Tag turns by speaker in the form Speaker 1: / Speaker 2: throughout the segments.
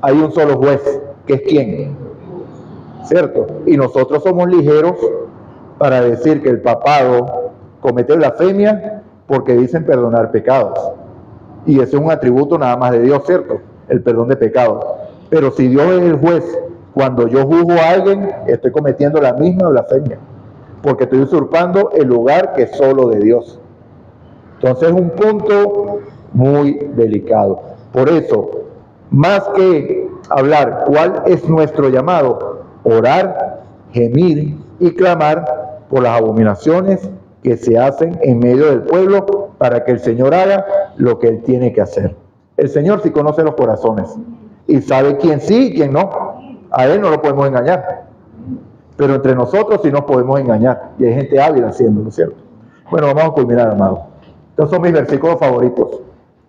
Speaker 1: hay un solo juez, que es ¿quién? ¿Cierto? Y nosotros somos ligeros para decir que el papado comete blasfemia porque dicen perdonar pecados. Y ese es un atributo nada más de Dios, ¿cierto? El perdón de pecados. Pero si Dios es el juez, cuando yo juzgo a alguien, estoy cometiendo la misma blasfemia, porque estoy usurpando el lugar que es solo de Dios. Entonces es un punto muy delicado. Por eso, más que hablar cuál es nuestro llamado, orar, gemir y clamar por las abominaciones que se hacen en medio del pueblo para que el Señor haga lo que Él tiene que hacer. El Señor sí conoce los corazones y sabe quién sí y quién no. A Él no lo podemos engañar, pero entre nosotros sí nos podemos engañar, y hay gente hábil haciéndolo, ¿cierto? Bueno, vamos a culminar, amados. Estos son mis versículos favoritos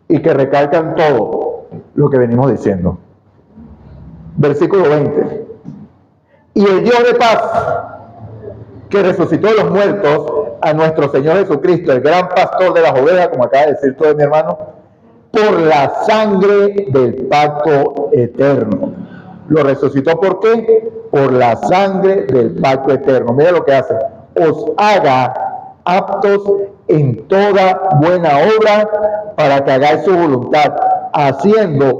Speaker 1: y que recalcan todo lo que venimos diciendo. Versículo 20. Y el Dios de paz, que resucitó de los muertos a nuestro Señor Jesucristo, el gran pastor de las ovejas, como acaba de decir todo mi hermano, por la sangre del pacto eterno. ¿Lo resucitó por qué? Por la sangre del pacto eterno. Mira lo que hace. Os haga aptos en toda buena obra para que hagáis su voluntad, haciendo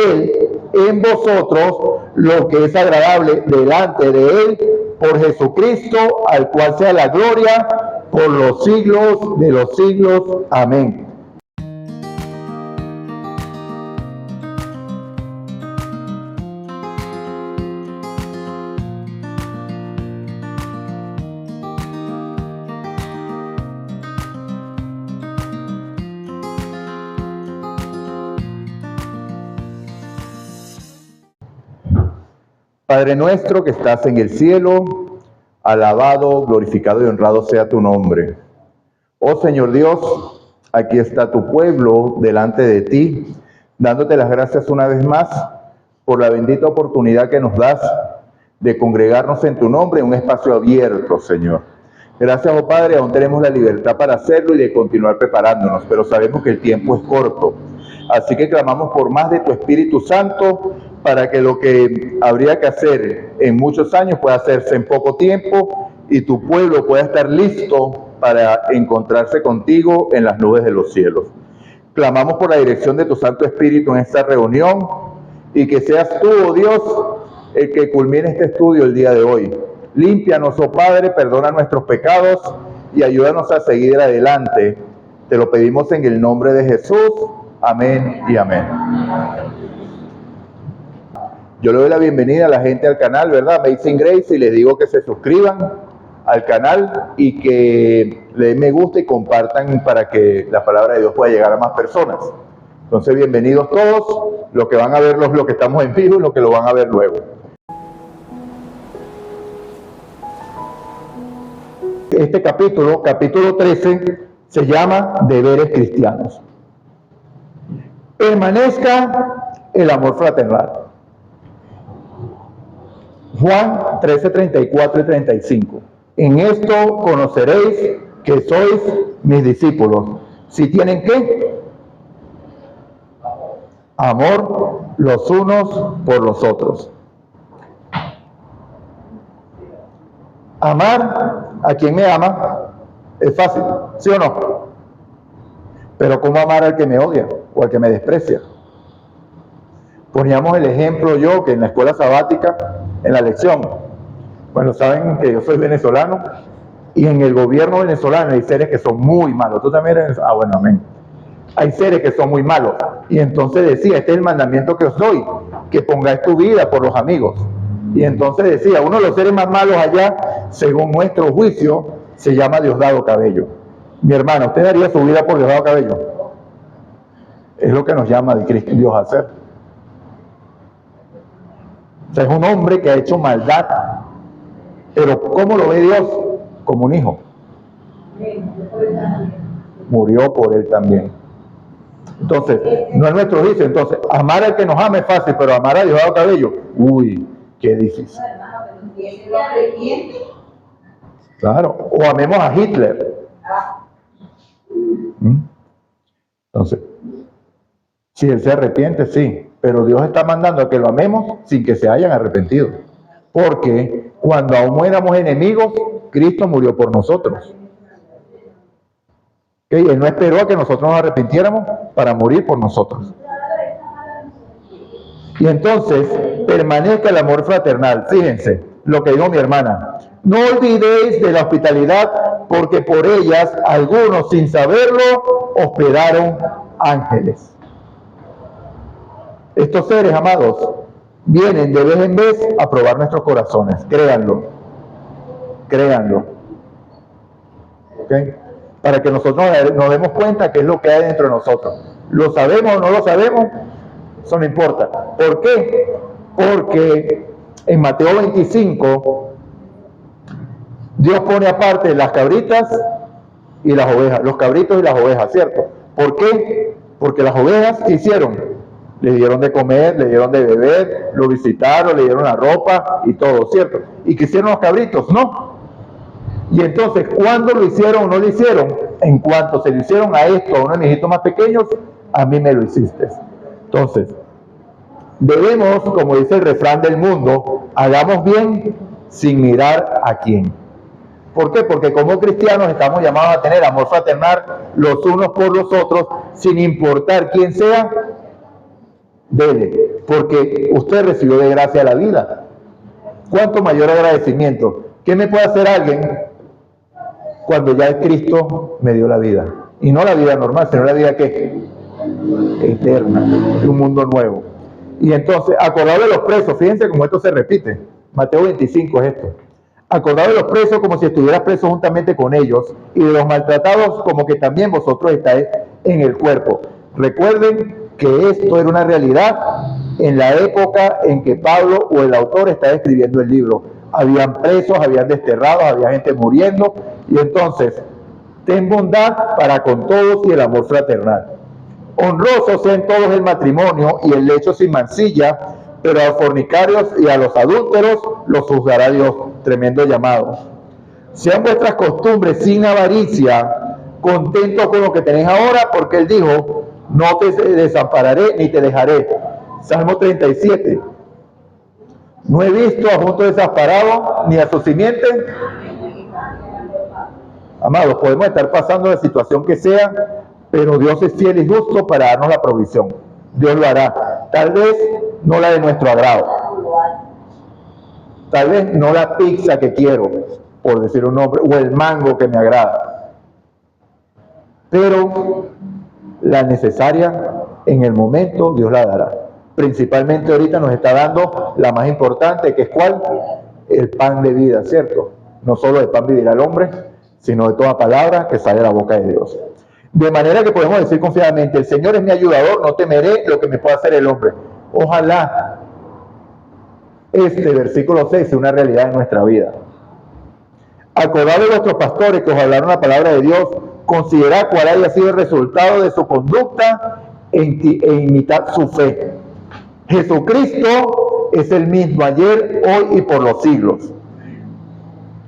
Speaker 1: Él en vosotros lo que es agradable delante de Él, por Jesucristo, al cual sea la gloria por los siglos de los siglos. Amén. Padre nuestro que estás en el cielo, alabado, glorificado y honrado sea tu nombre. Oh Señor Dios, aquí está tu pueblo delante de ti, dándote las gracias una vez más por la bendita oportunidad que nos das de congregarnos en tu nombre en un espacio abierto, Señor. Gracias, oh Padre, aún tenemos la libertad para hacerlo y de continuar preparándonos, pero sabemos que el tiempo es corto. Así que clamamos por más de tu Espíritu Santo para que lo que habría que hacer en muchos años pueda hacerse en poco tiempo y tu pueblo pueda estar listo para encontrarse contigo en las nubes de los cielos. Clamamos por la dirección de tu Santo Espíritu en esta reunión y que seas tú, oh Dios, el que culmine este estudio el día de hoy. Límpianos, oh Padre, perdona nuestros pecados y ayúdanos a seguir adelante. Te lo pedimos en el nombre de Jesús. Amén y amén. Yo le doy la bienvenida a la gente al canal, ¿verdad? Amazing Grace, y les digo que se suscriban al canal y que le den me gusta y compartan para que la palabra de Dios pueda llegar a más personas. Entonces, bienvenidos todos, los que van a verlos, los que estamos en vivo y los que lo van a ver luego. Este capítulo 13, se llama Deberes Cristianos. Permanezca el amor fraternal. Juan 13, 34 y 35. En esto conoceréis que sois mis discípulos. Si tienen ¿qué? Amor los unos por los otros. Amar a quien me ama es fácil, ¿sí o no? Pero ¿cómo amar al que me odia o al que me desprecia? Poníamos el ejemplo yo que en la escuela sabática, en la lección, bueno, saben que yo soy venezolano y en el gobierno venezolano hay seres que son muy malos. ¿Tú también eres? Ah, bueno, amén. Hay seres que son muy malos. Y entonces decía, este es el mandamiento que os doy, que pongáis tu vida por los amigos. Y entonces decía, uno de los seres más malos allá, según nuestro juicio, se llama Diosdado Cabello. Mi hermano, ¿usted daría su vida por Diosdado Cabello? Es lo que nos llama de Cristo Dios a hacer. O sea, es un hombre que ha hecho maldad. Pero ¿cómo lo ve Dios? Como un hijo. Murió por él también. Entonces, no es nuestro juicio. Entonces, amar al que nos ama es fácil, pero amar a Diosdado Cabello, uy, qué difícil. Claro, o amemos a Hitler. Entonces, si él se arrepiente, sí, Pero Dios está mandando a que lo amemos sin que se hayan arrepentido. Porque cuando aún éramos enemigos, Cristo murió por nosotros. ¿Okay? Él no esperó a que nosotros nos arrepintiéramos para morir por nosotros. Y entonces, permanezca el amor fraternal. Fíjense lo que dijo mi hermana. No olvidéis de la hospitalidad, porque por ellas algunos, sin saberlo, hospedaron ángeles. Estos seres, amados, vienen de vez en vez a probar nuestros corazones. Créanlo. Créanlo. ¿Okay? Para que nosotros nos demos cuenta qué es lo que hay dentro de nosotros. ¿Lo sabemos o no lo sabemos? Eso no importa. ¿Por qué? Porque en Mateo 25, Dios pone aparte las cabritas y las ovejas, los cabritos y las ovejas, ¿cierto? ¿Por qué? Porque las ovejas, ¿qué hicieron? Le dieron de comer, le dieron de beber, lo visitaron, le dieron la ropa y todo, ¿cierto? ¿Y qué hicieron los cabritos? No. Y entonces, ¿cuándo lo hicieron o no lo hicieron? En cuanto se lo hicieron a esto, a uno de mis hijitos más pequeños, a mí me lo hiciste. Entonces, debemos, como dice el refrán del mundo, hagamos bien sin mirar a quién. ¿Por qué? Porque como cristianos estamos llamados a tener amor fraternal los unos por los otros, sin importar quién sea, dele, porque usted recibió de gracia la vida. ¿Cuánto mayor agradecimiento? ¿Qué me puede hacer alguien cuando ya Cristo me dio la vida? Y no la vida normal, sino la vida ¿qué? Eterna, de un mundo nuevo. Y entonces, acordado de los presos, fíjense cómo esto se repite. Mateo 25 es esto. Acordado de los presos como si estuvieras preso juntamente con ellos, y de los maltratados como que también vosotros estáis en el cuerpo. Recuerden que esto era una realidad en la época en que Pablo o el autor estaba escribiendo el libro. Habían presos, habían desterrados, había gente muriendo, y entonces, ten bondad para con todos y el amor fraternal. Honrosos sean todos el matrimonio y el lecho sin mancilla, pero a los fornicarios y a los adúlteros los juzgará Dios. Tremendo llamado. Sean vuestras costumbres sin avaricia, contentos con lo que tenéis ahora, porque Él dijo, no te desampararé ni te dejaré. Salmo 37. No he visto a justo desamparado ni a su simiente. Amados, podemos estar pasando la situación que sea, pero Dios es fiel y justo para darnos la provisión. Dios lo hará. Tal vez no la de nuestro agrado. Tal vez no la pizza que quiero, por decir un nombre, o el mango que me agrada. Pero la necesaria en el momento Dios la dará. Principalmente ahorita nos está dando la más importante, que es ¿cuál? El pan de vida, ¿cierto? No solo de pan vivirá el hombre, sino de toda palabra que sale de la boca de Dios. De manera que podemos decir confiadamente, el Señor es mi ayudador, no temeré lo que me pueda hacer el hombre. Ojalá este versículo 6 sea una realidad en nuestra vida. Acordad de vuestros pastores que os hablaron la palabra de Dios, considerad cuál haya sido el resultado de su conducta e imitad su fe. Jesucristo es el mismo ayer, hoy y por los siglos.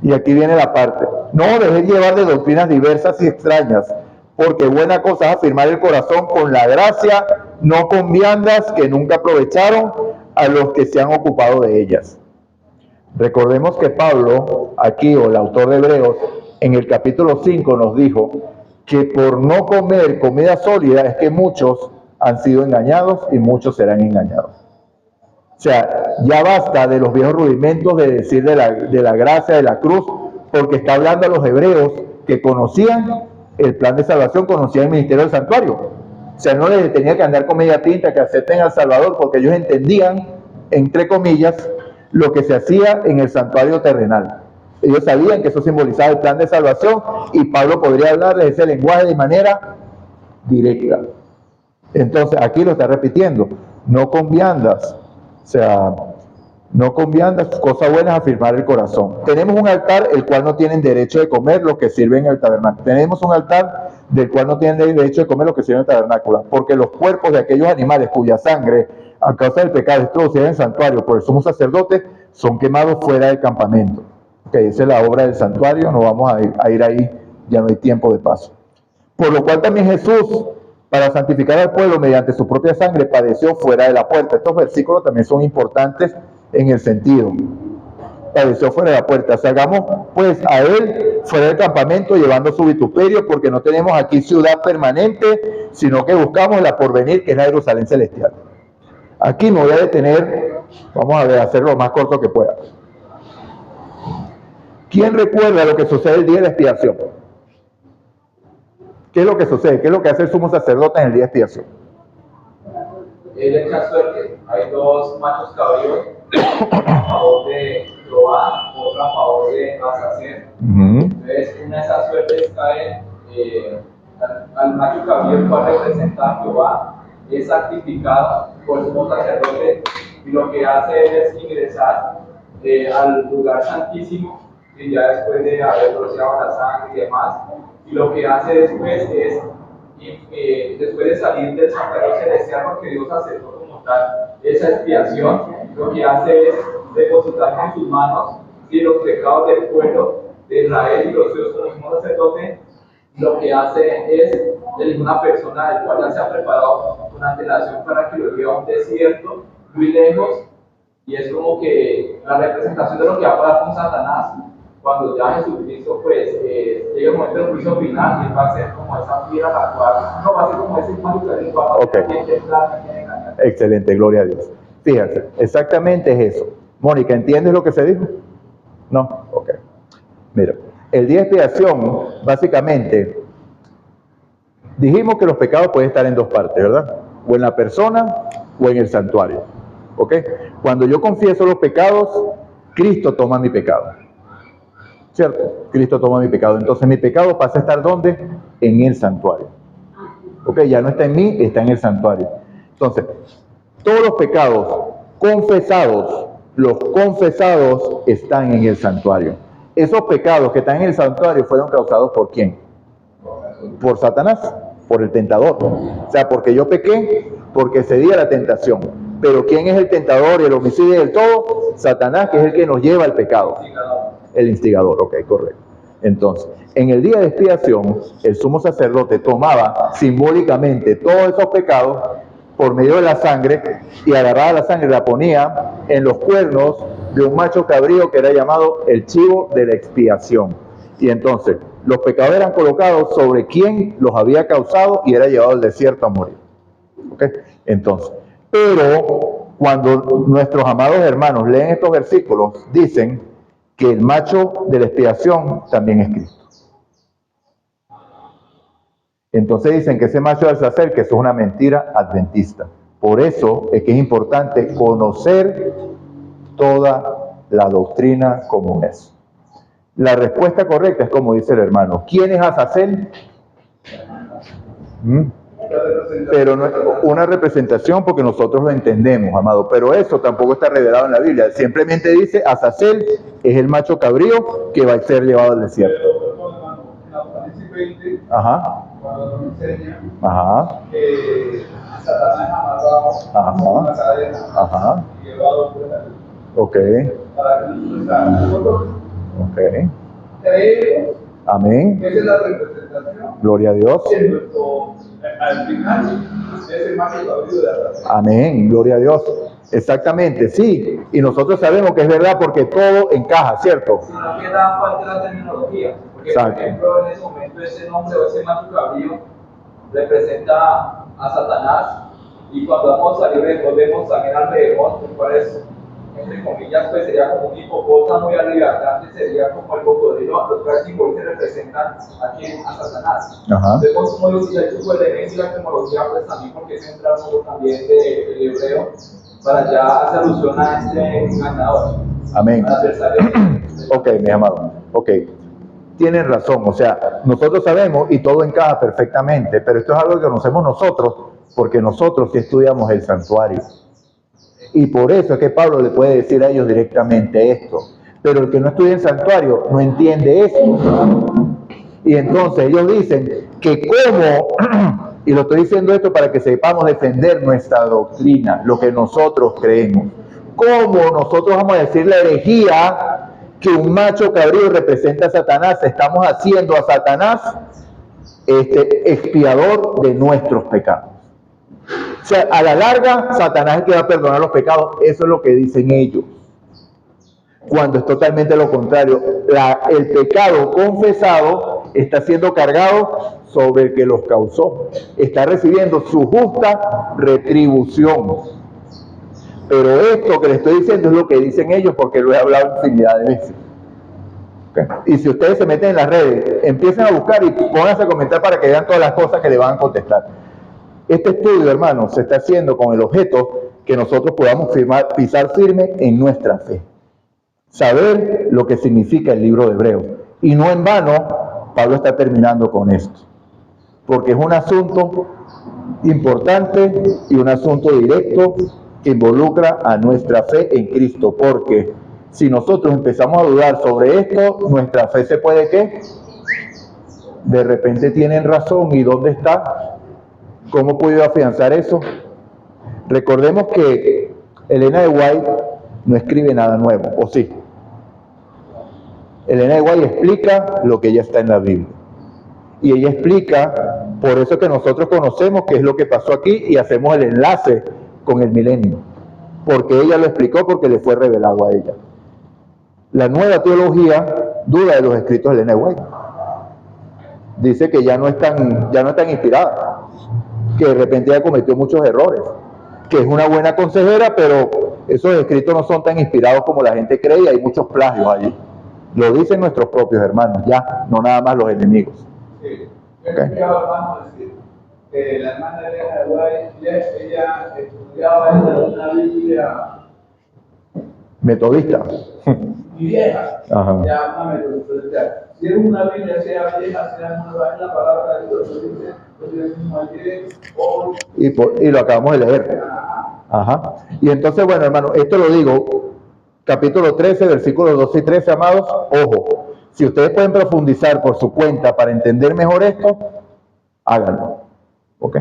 Speaker 1: Y aquí viene la parte. No dejéis llevar de doctrinas diversas y extrañas, porque buena cosa es afirmar el corazón con la gracia, no con viandas que nunca aprovecharon a los que se han ocupado de ellas. Recordemos que Pablo, aquí, o el autor de Hebreos, en el capítulo 5 nos dijo que por no comer comida sólida es que muchos han sido engañados y muchos serán engañados. O sea, ya basta de los viejos rudimentos de decir de la gracia de la cruz, porque está hablando a los hebreos que conocían el plan de salvación, conocían el ministerio del santuario. O sea, no les tenía que andar con media tinta que acepten al Salvador, porque ellos entendían, entre comillas, lo que se hacía en el santuario terrenal. Ellos sabían que eso simbolizaba el plan de salvación, y Pablo podría hablar de ese lenguaje de manera directa. Entonces, aquí lo está repitiendo, no con viandas, o sea, no con viandas, cosas buenas, afirmar el corazón. Tenemos un altar el cual no tienen derecho de comer los que sirven en el tabernáculo. Tenemos un altar del cual no tienen derecho de comer los que sirven en el tabernáculo, porque los cuerpos de aquellos animales cuya sangre, a causa del pecado, es introducida en el santuario por el sumo sacerdote, son quemados fuera del campamento. Okay, esa es la obra del santuario, no vamos a ir ahí, ya no hay tiempo de paso. Por lo cual también Jesús, para santificar al pueblo mediante su propia sangre, padeció fuera de la puerta. Estos versículos también son importantes en el sentido. Padeció fuera de la puerta. Salgamos pues a él fuera del campamento llevando su vituperio, porque no tenemos aquí ciudad permanente, sino que buscamos la porvenir, que es la Jerusalén celestial. Aquí me voy a detener, vamos a ver, hacerlo lo más corto que pueda. ¿Quién recuerda lo que sucede el día de la expiación? ¿Qué es lo que sucede? ¿Qué es lo que hace el sumo sacerdote en el día de expiación?
Speaker 2: Él echa suerte. Hay dos machos cabríos, a favor de Jehová, otro a favor de Azazel. Entonces, una de esas suertes cae al macho cabrío, el cual representa a Jehová, es santificado por el sumo sacerdote, y lo que hace es ingresar al lugar santísimo, y ya después de haber rociado la sangre y demás, y lo que hace después es, después de salir del santuario celestial, porque Dios aceptó como tal esa expiación, lo que hace es depositar en sus manos los pecados del pueblo de Israel y los suyos como sumo sacerdote. Lo que hace es elegir una persona del cual ya se ha preparado con antelación para que lo lleve a un desierto muy lejos, y es como que la representación de lo que va a pasar con Satanás cuando ya Jesucristo pues llega el momento del juicio final, y él va a ser como esa piedra la cual no va a ser como ese manto del cual
Speaker 1: Excelente, gloria a Dios. Fíjense, exactamente es eso. Mónica, ¿entiendes lo que se dijo? ¿No? Ok. Mira, el día de expiación, básicamente, dijimos que los pecados pueden estar en dos partes, ¿verdad? O en la persona o en el santuario. ¿Ok? Cuando yo confieso los pecados, Cristo toma mi pecado. ¿Cierto? Cristo toma mi pecado. Entonces mi pecado pasa a estar ¿dónde? En el santuario. ¿Ok? Ya no está en mí, está en el santuario. Entonces, todos los pecados confesados, los confesados están en el santuario. Esos pecados que están en el santuario fueron causados ¿por quién? Por Satanás, por el tentador. O sea, porque yo pequé, porque cedí a la tentación. Pero ¿quién es el tentador y el homicidio del todo? Satanás, que es el que nos lleva al pecado. El instigador, ok, correcto. Entonces, en el día de expiación, el sumo sacerdote tomaba simbólicamente todos esos pecados por medio de la sangre, y agarraba la sangre, la ponía en los cuernos de un macho cabrío que era llamado el chivo de la expiación. Y entonces, los pecados eran colocados sobre quien los había causado y era llevado al desierto a morir. ¿Ok? Entonces, pero cuando nuestros amados hermanos leen estos versículos, dicen que el macho de la expiación también es Cristo. Entonces dicen que ese macho de Azazel, que eso es una mentira adventista. Por eso es que es importante conocer toda la doctrina como es. La respuesta correcta es como dice el hermano. ¿Quién es Azazel? Pero no es una representación porque nosotros lo entendemos, amado. Pero eso tampoco está revelado en la Biblia. Simplemente dice Azazel es el macho cabrío que va a ser llevado al desierto. Ajá.
Speaker 2: Cuando nos enseña
Speaker 1: que
Speaker 2: Satanás amarrado una cadena y llevado por la luz.
Speaker 1: Ok.
Speaker 2: Para que nosotros creemos.
Speaker 1: Amén.
Speaker 2: Esa es la representación.
Speaker 1: Gloria a Dios.
Speaker 2: Al final es el macho cabrío de Azazel.
Speaker 1: Amén. Gloria a Dios. Exactamente, sí. Y nosotros sabemos que es verdad porque todo encaja, ¿cierto?
Speaker 2: Si no queda parte de la terminología. Porque,
Speaker 1: exacto.
Speaker 2: Por ejemplo, en ese momento ese nombre o ese macho cabrío representa a Satanás, y cuando vamos a salir volvemos también al león, el cual es, entre comillas, pues sería como un hipopótamo, y al Leviatán sería como el cocodrilo, los cuales simbólicos representan a quién, a Satanás. Vemos como los elementos y la etimología, pues también porque es un trasfondo también del hebreo, para ya hacer alusión a este engañador.
Speaker 1: Amén. Ok, mi amado. Ok. Tienen razón, o sea, nosotros sabemos y todo encaja perfectamente, pero esto es algo que conocemos nosotros, porque nosotros sí estudiamos el santuario. Y por eso es que Pablo le puede decir a ellos directamente esto. Pero el que no estudia el santuario no entiende eso. Y entonces ellos dicen que cómo, y lo estoy diciendo esto para que sepamos defender nuestra doctrina, lo que nosotros creemos. ¿Cómo nosotros vamos a decir la herejía que un macho cabrío representa a Satanás? Estamos haciendo a Satanás expiador de nuestros pecados. O sea, a la larga, Satanás es el que va a perdonar los pecados. Eso es lo que dicen ellos. Cuando es totalmente lo contrario. El pecado confesado está siendo cargado sobre el que los causó. Está recibiendo su justa retribución. Pero esto que les estoy diciendo es lo que dicen ellos, porque lo he hablado infinidad de veces. ¿Okay? Y si ustedes se meten en las redes, empiecen a buscar y pónganse a comentar para que vean todas las cosas que le van a contestar. Este estudio, hermanos, se está haciendo con el objeto que nosotros podamos pisar firme en nuestra fe. Saber lo que significa el libro de Hebreos. Y no en vano, Pablo está terminando con esto. Porque es un asunto importante y un asunto directo que involucra a nuestra fe en Cristo. Porque si nosotros empezamos a dudar sobre esto, nuestra fe se puede, ¿qué? De repente tienen razón. ¿Y dónde está? ¿Cómo puedo afianzar eso? Recordemos que Elena de White no escribe nada nuevo, ¿o sí? Elena de White explica lo que ya está en la Biblia. Y ella explica, por eso que nosotros conocemos qué es lo que pasó aquí y hacemos el enlace con el milenio. Porque ella lo explicó, porque le fue revelado a ella. La nueva teología duda de los escritos de Elena de White. Dice que ya no es tan inspirada, que de repente ella cometió muchos errores, que es una buena consejera, pero esos escritos no son tan inspirados como la gente cree y hay muchos plagios allí. Lo dicen nuestros propios hermanos, ya, no nada más los enemigos.
Speaker 3: Sí, yo escuchaba hermanos decir que la hermana Elena de White, ella estudiaba en una Biblia
Speaker 1: metodista.
Speaker 3: vieja,
Speaker 1: Ajá.
Speaker 3: ya una metodista. Si es una Biblia, sea vieja, sea nueva, es la palabra de Dios, dice,
Speaker 1: y lo acabamos de leer. Ajá. Y entonces, bueno, hermano, esto lo digo, capítulo 13, versículos 12 y 13, amados, ojo, si ustedes pueden profundizar por su cuenta para entender mejor esto, háganlo. ¿Ok?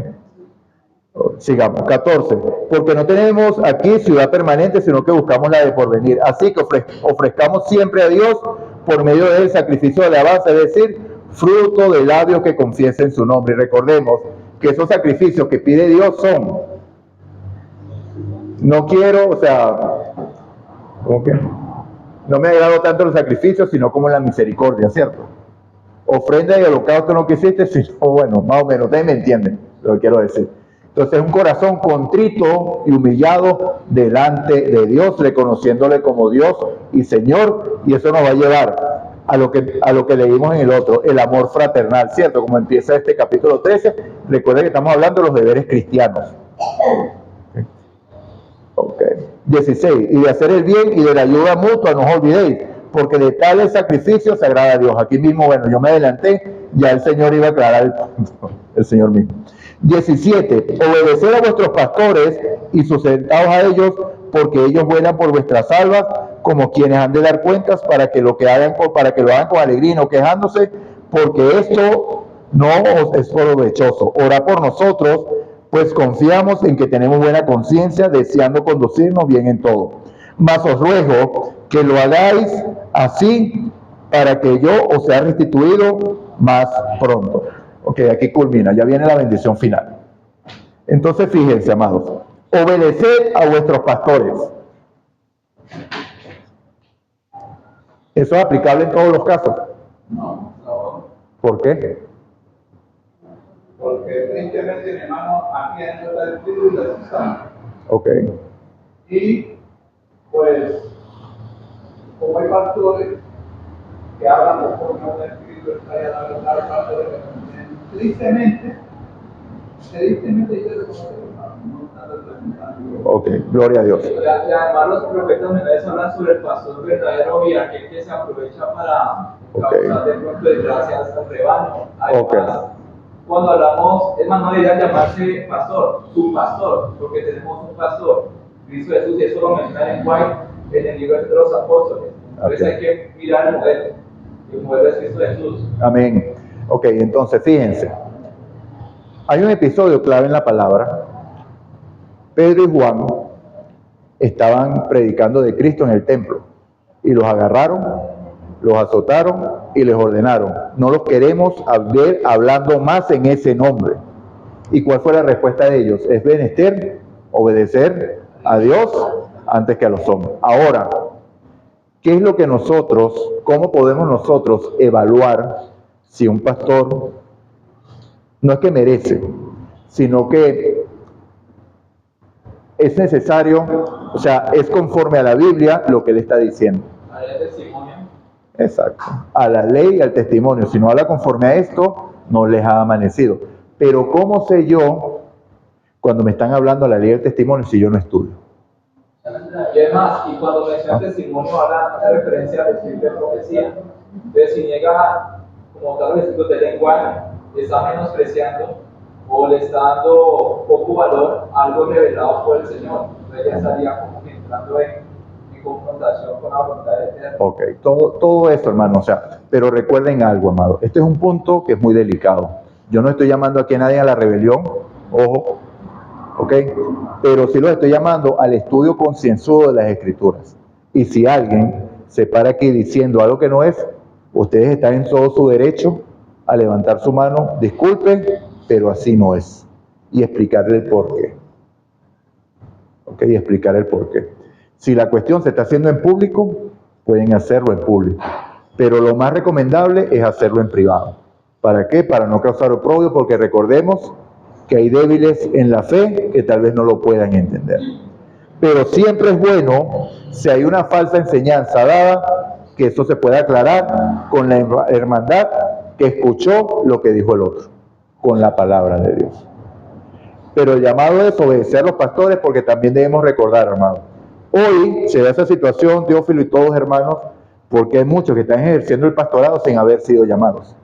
Speaker 1: Sigamos. 14. Porque no tenemos aquí ciudad permanente, sino que buscamos la de porvenir. Así que ofrezcamos siempre a Dios por medio del sacrificio de alabanza, es decir, fruto de labios que confiesen su nombre. Y recordemos que esos sacrificios que pide Dios son, no quiero, o sea, ¿cómo que? No me agrado tanto los sacrificios, sino como la misericordia, ¿cierto? Ofrenda y holocausto no quisiste, sino, bueno, más o menos, ustedes me entienden lo que quiero decir. Entonces, un corazón contrito y humillado delante de Dios, reconociéndole como Dios y Señor, y eso nos va a llevar a lo que leímos en el otro, el amor fraternal, ¿cierto? Como empieza este capítulo 13, recuerden que estamos hablando de los deberes cristianos. Ok. 16. Y de hacer el bien y de la ayuda mutua, no os olvidéis, porque de tales sacrificios se agrada a Dios. Aquí mismo, bueno, yo me adelanté, ya el Señor iba a aclarar el punto, el Señor mismo. 17. Obedecer a vuestros pastores y sustentaos a ellos, porque ellos velan por vuestras almas, como quienes han de dar cuentas, para que lo hagan con alegría y no quejándose, porque esto no os es provechoso. Orad por nosotros, pues confiamos en que tenemos buena conciencia, deseando conducirnos bien en todo. Mas os ruego que lo hagáis así, para que yo os sea restituido más pronto. Ok, aquí culmina, ya viene la bendición final. Entonces, fíjense, amados, obedeced a vuestros pastores. ¿Eso es aplicable en todos los casos?
Speaker 3: No.
Speaker 1: ¿Por qué?
Speaker 3: Porque tristemente, mi hermano, aquí no está el Espíritu y la Santo.
Speaker 1: Ok.
Speaker 3: Y, pues, como hay pastores que hablan conforme a un Espíritu, está a los pastores que tristemente, yo reconozco que no están representando.
Speaker 1: Ok, gloria a Dios.
Speaker 2: Y además los profetas menores hablan sobre el pastor verdadero y aquel que se aprovecha para causar de pronto desgracias al rebaño. Además, cuando hablamos, es más, no debería llamarse pastor, su pastor, porque tenemos un pastor, Cristo Jesús, y eso lo menciona en White, en el libro de los apóstoles. Entonces hay que mirar el modelo, y el modelo es Cristo Jesús.
Speaker 1: Amén. Ok, entonces fíjense, hay un episodio clave en la palabra. Pedro y Juan estaban predicando de Cristo en el templo y los agarraron los azotaron y les ordenaron: no los queremos ver hablando más en ese nombre. ¿Y cuál fue la respuesta de ellos? Es menester obedecer a Dios antes que a los hombres. Ahora, ¿qué es lo que cómo podemos nosotros evaluar si un pastor no es que merece, sino que es necesario, o sea, es conforme a la Biblia lo que él está diciendo?
Speaker 2: A el testimonio.
Speaker 1: Exacto, a la ley y al testimonio. Si no habla conforme a esto, no les ha amanecido. Pero ¿cómo sé yo cuando me están hablando a la ley y al testimonio si yo no estudio?
Speaker 2: Y además, y cuando menciona testimonio, hace referencia al espíritu de profecía. Entonces, si niega como tal los espíritus de lenguaje, está menospreciando o le está dando poco valor a algo revelado por el Señor. Entonces ya estaría como que entrando en confrontación con la voluntad eterna.
Speaker 1: Ok, todo eso, hermano, o sea, pero recuerden algo, amado. Este es un punto que es muy delicado. Yo no estoy llamando aquí a nadie a la rebelión, ojo, ok, pero sí los estoy llamando al estudio concienzudo de las Escrituras. Y si alguien se para aquí diciendo algo que no es, ustedes están en todo su derecho a levantar su mano, disculpen, pero así no es. Y explicarle el porqué. Ok, y explicar el porqué. Si la cuestión se está haciendo en público, pueden hacerlo en público. Pero lo más recomendable es hacerlo en privado. ¿Para qué? Para no causar oprobio, porque recordemos que hay débiles en la fe que tal vez no lo puedan entender. Pero siempre es bueno, si hay una falsa enseñanza dada, que eso se pueda aclarar con la hermandad que escuchó lo que dijo el otro, con la palabra de Dios. Pero el llamado es obedecer a los pastores, porque también debemos recordar, hermano, hoy se da esa situación, Teófilo y todos hermanos, porque hay muchos que están ejerciendo el pastorado sin haber sido llamados,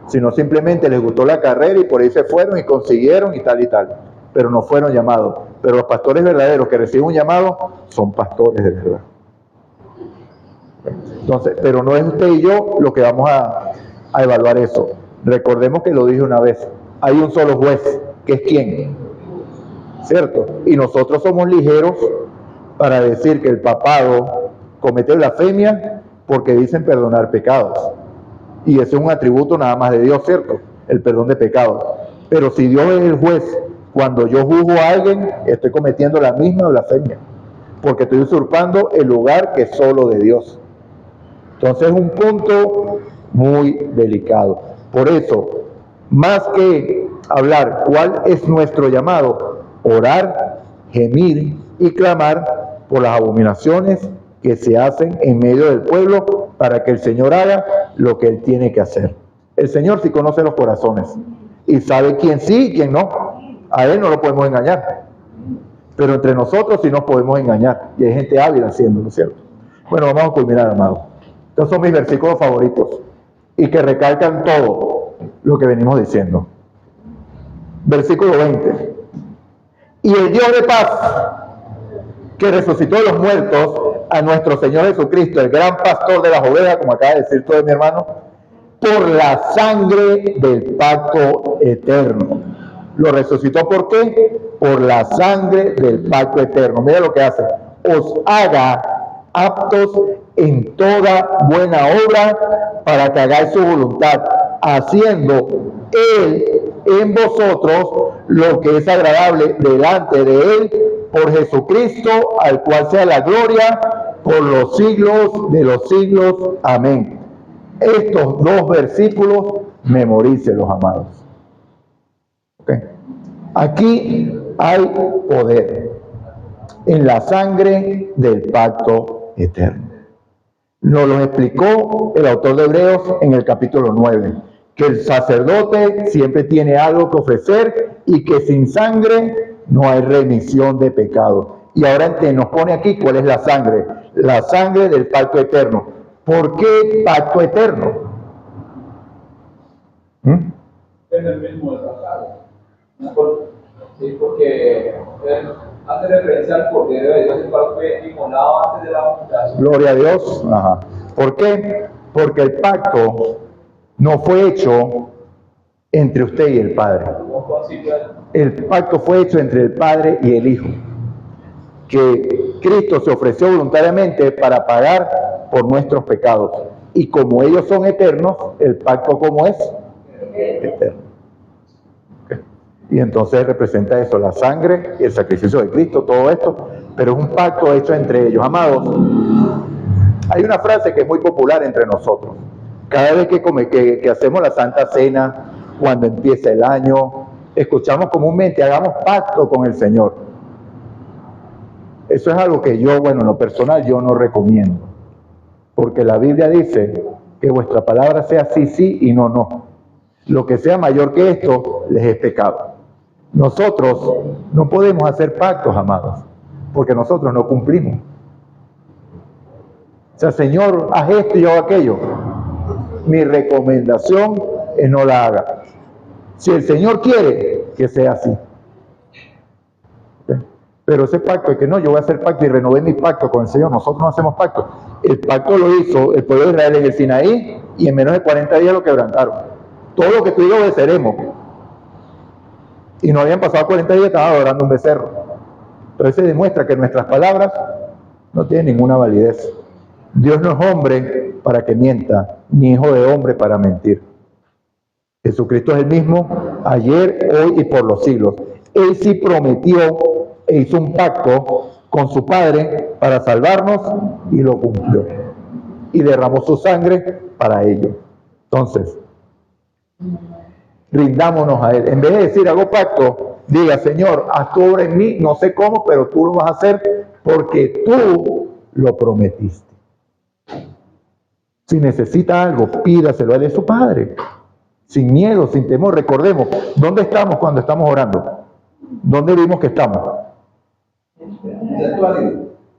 Speaker 1: sino simplemente les gustó la carrera y por ahí se fueron y consiguieron y tal, pero no fueron llamados. Pero los pastores verdaderos que reciben un llamado son pastores de verdad. Entonces, pero no es usted y yo lo que vamos a evaluar eso. Recordemos que lo dije una vez, hay un solo juez, que es ¿quién? ¿Cierto? Y nosotros somos ligeros para decir que el papado comete blasfemia porque dicen perdonar pecados. Y ese es un atributo nada más de Dios, ¿cierto? El perdón de pecados. Pero si Dios es el juez, cuando yo juzgo a alguien, estoy cometiendo la misma blasfemia, porque estoy usurpando el lugar que es solo de Dios. Entonces es un punto muy delicado. Por eso, más que hablar cuál es nuestro llamado, orar, gemir y clamar por las abominaciones que se hacen en medio del pueblo para que el Señor haga lo que Él tiene que hacer. El Señor sí conoce los corazones y sabe quién sí y quién no. A Él no lo podemos engañar, pero entre nosotros sí nos podemos engañar, y hay gente hábil haciéndolo, ¿cierto? Bueno, vamos a culminar, amado. Estos son mis versículos favoritos y que recalcan todo lo que venimos diciendo. Versículo 20. Y el Dios de paz, que resucitó de los muertos a nuestro Señor Jesucristo, el gran pastor de las ovejas, como acaba de decir todo mi hermano, por la sangre del pacto eterno. ¿Lo resucitó por qué? Por la sangre del pacto eterno. Mira lo que hace. Os haga aptos en toda buena obra para que hagáis su voluntad, haciendo Él en vosotros lo que es agradable delante de Él, por Jesucristo, al cual sea la gloria por los siglos de los siglos. Amén. Estos dos versículos memorícenlos, amados. Okay. Aquí hay poder en la sangre del pacto eterno. Nos lo explicó el autor de Hebreos en el capítulo 9, que el sacerdote siempre tiene algo que ofrecer y que sin sangre no hay remisión de pecado. Y ahora nos pone aquí cuál es la sangre del pacto eterno. ¿Por qué pacto eterno?
Speaker 3: Es el mismo del pasado.
Speaker 2: Sí, porque hace referencia al Cordero de Dios, el cual fue inmolado antes de la fundación.
Speaker 1: Gloria a Dios. Ajá. ¿Por qué? Porque el pacto no fue hecho entre usted y el Padre. El pacto fue hecho entre el Padre y el Hijo. Que Cristo se ofreció voluntariamente para pagar por nuestros pecados. Y como ellos son eternos, el pacto, ¿cómo es? Eterno. ¿Okay? Y entonces representa eso, la sangre y el sacrificio de Cristo, todo esto, pero es un pacto hecho entre ellos. Amados, hay una frase que es muy popular entre nosotros. Cada vez que hacemos la Santa Cena, cuando empieza el año, escuchamos comúnmente, hagamos pacto con el Señor. Eso es algo que yo, bueno, en lo personal, yo no recomiendo. Porque la Biblia dice que vuestra palabra sea sí, sí y no, no. Lo que sea mayor que esto, les es pecado. Nosotros no podemos hacer pactos, amados, porque nosotros no cumplimos. O sea, Señor, haz esto y yo hago aquello. Mi recomendación es no la haga. Si el Señor quiere, que sea así. ¿Okay? Pero ese pacto es que no, yo voy a hacer pacto y renové mi pacto con el Señor. Nosotros no hacemos pacto. El pacto lo hizo el pueblo de Israel en el Sinaí y en menos de 40 días lo quebrantaron. Todo lo que tú y yo obedeceremos. Y no habían pasado 40 días, estaban adorando un becerro. Entonces se demuestra que nuestras palabras no tienen ninguna validez. Dios no es hombre para que mienta, ni hijo de hombre para mentir. Jesucristo es el mismo ayer, hoy y por los siglos. Él sí prometió e hizo un pacto con su Padre para salvarnos y lo cumplió. Y derramó su sangre para ello. Entonces, rindámonos a Él. En vez de decir hago pacto, diga, Señor, haz tu obra en mí, no sé cómo, pero tú lo vas a hacer porque tú lo prometiste. Si necesita algo, pídaselo a Él, es su Padre. Sin miedo, sin temor. Recordemos, ¿dónde estamos cuando estamos orando? ¿Dónde vimos que estamos?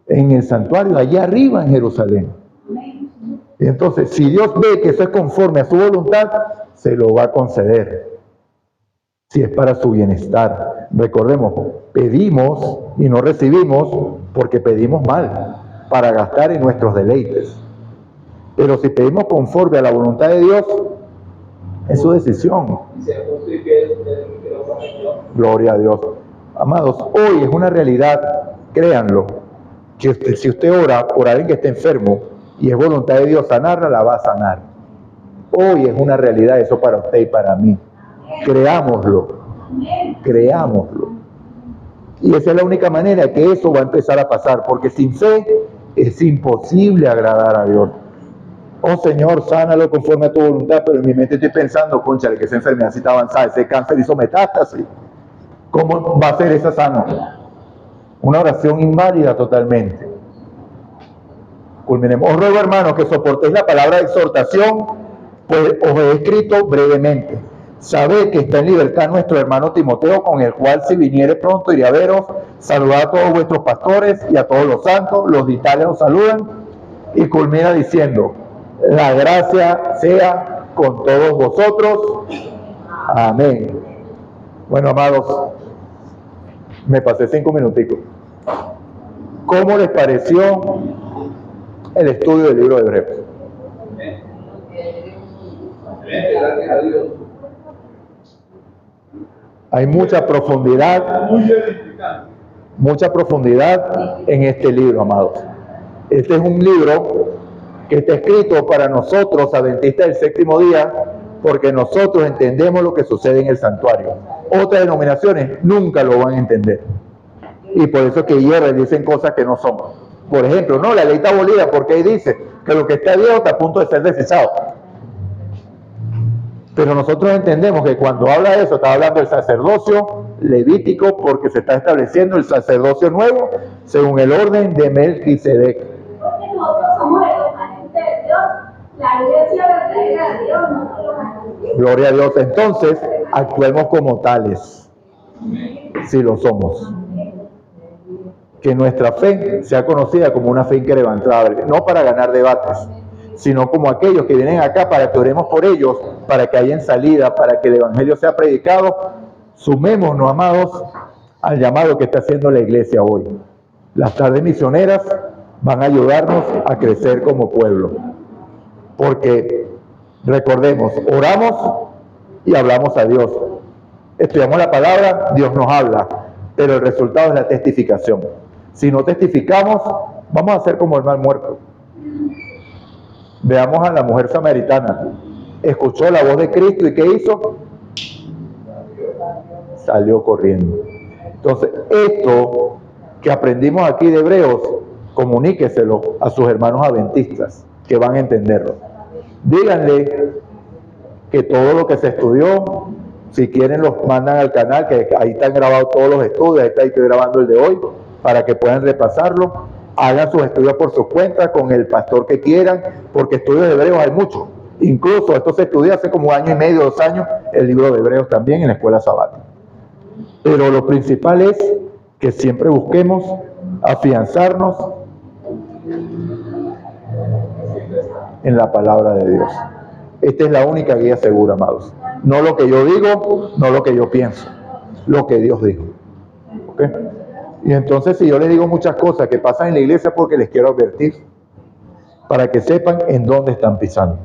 Speaker 1: En el santuario, allá arriba en Jerusalén. Y entonces, si Dios ve que eso es conforme a su voluntad, se lo va a conceder. Si es para su bienestar. Recordemos, pedimos y no recibimos porque pedimos mal, para gastar en nuestros deleites. Pero si pedimos conforme a la voluntad de Dios, es su decisión. Gloria a Dios. Amados, hoy es una realidad, créanlo, que si usted ora por alguien que esté enfermo y es voluntad de Dios sanarla, la va a sanar. Hoy es una realidad eso para usted y para mí. Creámoslo. Creámoslo. Y esa es la única manera que eso va a empezar a pasar, porque sin fe es imposible agradar a Dios. Oh Señor, sánalo conforme a tu voluntad, pero en mi mente estoy pensando, cónchale, que esa enfermedad sí está avanzada, ese cáncer hizo metástasis. ¿Cómo va a ser esa sano? Una oración inválida totalmente. Culminemos. Os ruego, hermanos, que soportéis la palabra de exhortación, pues os he escrito brevemente. Sabed que está en libertad nuestro hermano Timoteo, con el cual si viniere pronto iré a veros. Saludad a todos vuestros pastores y a todos los santos. Los vitales os saludan. Y culmina diciendo, la gracia sea con todos vosotros. Amén. Bueno, amados, me pasé 5 minuticos. ¿Cómo les pareció el estudio del libro de Hebreos?
Speaker 3: Gracias a Dios.
Speaker 1: Hay mucha profundidad en este libro, amados. Este es un libro que está escrito para nosotros, adventistas del séptimo día, porque nosotros entendemos lo que sucede en el santuario. Otras denominaciones nunca lo van a entender. Y por eso es que hierran, dicen cosas que no son. Por ejemplo, no, la ley está abolida porque ahí dice que lo que está viejo está a punto de ser desechado. Pero nosotros entendemos que cuando habla de eso, está hablando del sacerdocio levítico, porque se está estableciendo el sacerdocio nuevo según el orden de Melquisedec.
Speaker 4: Porque nosotros somos el remanente de Dios, la iglesia verdadera de Dios, nosotros.
Speaker 1: Gloria a Dios. Entonces, actuemos como tales, si lo somos. Que nuestra fe sea conocida como una fe inquebrantable, no para ganar debates, sino como aquellos que vienen acá para que oremos por ellos, para que hayan salida, para que el Evangelio sea predicado. Sumémonos, amados, al llamado que está haciendo la iglesia hoy. Las tardes misioneras van a ayudarnos a crecer como pueblo. Porque, recordemos, oramos y hablamos a Dios. Estudiamos la palabra, Dios nos habla, pero el resultado es la testificación. Si no testificamos, vamos a ser como el mal muerto. Veamos a la mujer samaritana. Escuchó la voz de Cristo y ¿qué hizo? Salió corriendo. Entonces, esto que aprendimos aquí de Hebreos, comuníqueselo a sus hermanos adventistas, que van a entenderlo. Díganle que todo lo que se estudió, si quieren los mandan al canal, que ahí están grabados todos los estudios, ahí estoy grabando el de hoy, para que puedan repasarlo. Hagan sus estudios por sus cuentas, con el pastor que quieran, porque estudios de Hebreos hay muchos. Incluso esto se estudió hace como 1 año y medio, 2 años, el libro de Hebreos también en la escuela sabática. Pero lo principal es que siempre busquemos afianzarnos en la palabra de Dios. Esta es la única guía segura, amados. No lo que yo digo, no lo que yo pienso, lo que Dios dijo. ¿Okay? Y entonces, si yo les digo muchas cosas que pasan en la iglesia, porque les quiero advertir, para que sepan en dónde están pisando.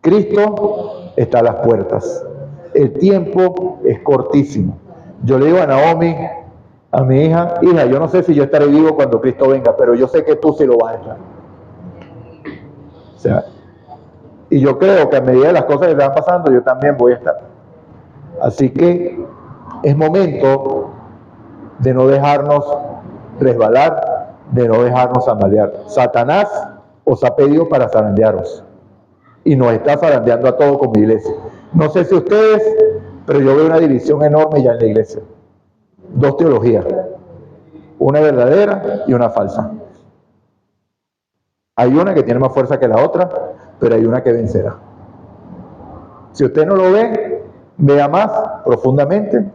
Speaker 1: Cristo está a las puertas. El tiempo es cortísimo. Yo le digo a Naomi, a mi hija, yo no sé si yo estaré vivo cuando Cristo venga, pero yo sé que tú sí lo vas a estar. O sea, y yo creo que a medida de las cosas que están pasando, yo también voy a estar. Así que es momento de no dejarnos resbalar, de no dejarnos zambalear. Satanás os ha pedido para zarandearos y nos está zarandeando a todos como iglesia. No sé si ustedes, pero yo veo una división enorme ya en la iglesia. 2 teologías, una verdadera y una falsa. Hay una que tiene más fuerza que la otra, pero hay una que vencerá. Si usted no lo ve, vea más profundamente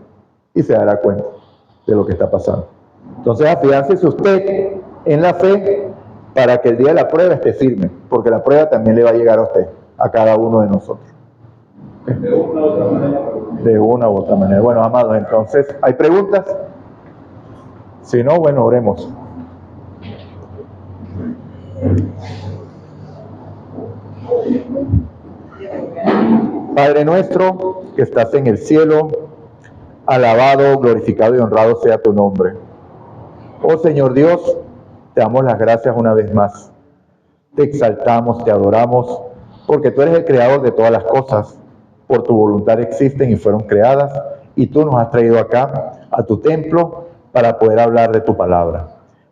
Speaker 1: y se dará cuenta de lo que está pasando. Entonces, afiáncese usted en la fe para que el día de la prueba esté firme, porque la prueba también le va a llegar a usted, a cada uno de nosotros.
Speaker 3: De una u otra manera.
Speaker 1: De una u otra manera. Bueno, amados, entonces, ¿hay preguntas? Si no, bueno, oremos. Padre nuestro que estás en el cielo, alabado, glorificado y honrado sea tu nombre. Oh Señor Dios, te damos las gracias una vez más. Te exaltamos, te adoramos, porque tú eres el creador de todas las cosas. Por tu voluntad existen y fueron creadas, y tú nos has traído acá, a tu templo, para poder hablar de tu palabra.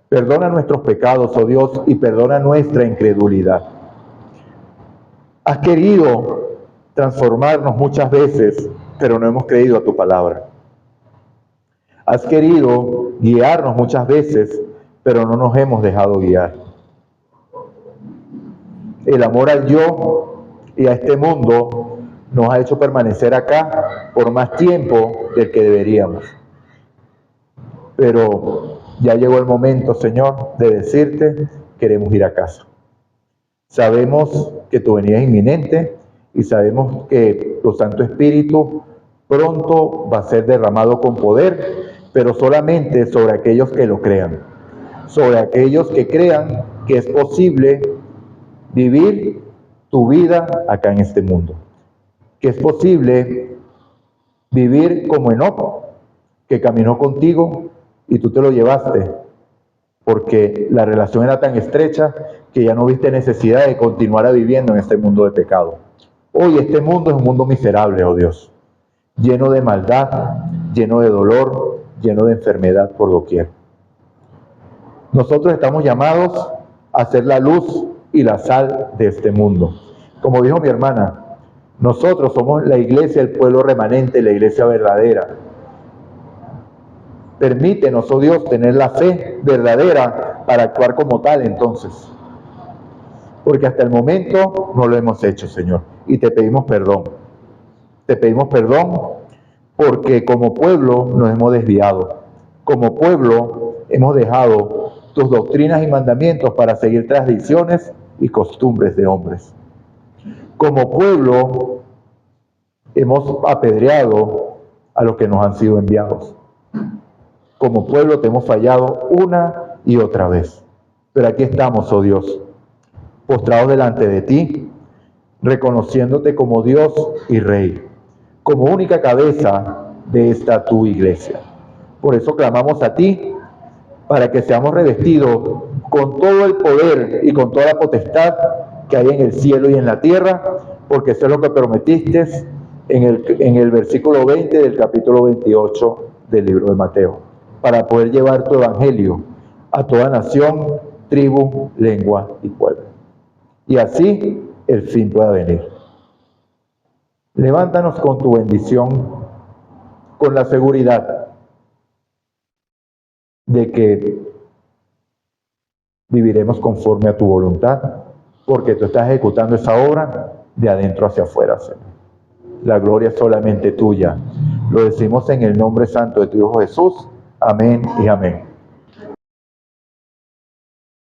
Speaker 1: Perdona nuestros pecados, oh Dios, y perdona nuestra incredulidad. Has querido transformarnos muchas veces, pero no hemos creído a tu palabra. Has querido guiarnos muchas veces, pero no nos hemos dejado guiar. El amor al yo y a este mundo nos ha hecho permanecer acá por más tiempo del que deberíamos. Pero ya llegó el momento, Señor, de decirte, queremos ir a casa. Sabemos que tu venida es inminente y sabemos que tu Santo Espíritu pronto va a ser derramado con poder, pero solamente sobre aquellos que lo crean, sobre aquellos que crean que es posible vivir tu vida acá en este mundo, que es posible vivir como Enoc, que caminó contigo y tú te lo llevaste, porque la relación era tan estrecha que ya no viste necesidad de continuar viviendo en este mundo de pecado. Hoy este mundo es un mundo miserable, oh Dios, lleno de maldad, lleno de dolor, lleno de enfermedad por doquier. Nosotros estamos llamados a ser la luz y la sal de este mundo. Como dijo mi hermana, nosotros somos la iglesia, el pueblo remanente, la iglesia verdadera. Permítenos, oh Dios, tener la fe verdadera para actuar como tal entonces. Porque hasta el momento no lo hemos hecho, Señor. Y te pedimos perdón. Te pedimos perdón porque como pueblo nos hemos desviado. Como pueblo hemos dejado tus doctrinas y mandamientos para seguir tradiciones y costumbres de hombres. Como pueblo hemos apedreado a los que nos han sido enviados. Como pueblo te hemos fallado una y otra vez. Pero aquí estamos, oh Dios, postrados delante de ti, reconociéndote como Dios y Rey, como única cabeza de esta tu iglesia. Por eso clamamos a ti, para que seamos revestidos con todo el poder y con toda la potestad que hay en el cielo y en la tierra, porque eso es lo que prometiste en el versículo 20 del capítulo 28 del libro de Mateo, para poder llevar tu evangelio a toda nación, tribu, lengua y pueblo. Y así el fin pueda venir. Levántanos con tu bendición, con la seguridad de que viviremos conforme a tu voluntad, porque tú estás ejecutando esa obra de adentro hacia afuera, Señor. La gloria es solamente tuya. Lo decimos en el nombre santo de tu Hijo Jesús. Amén y amén.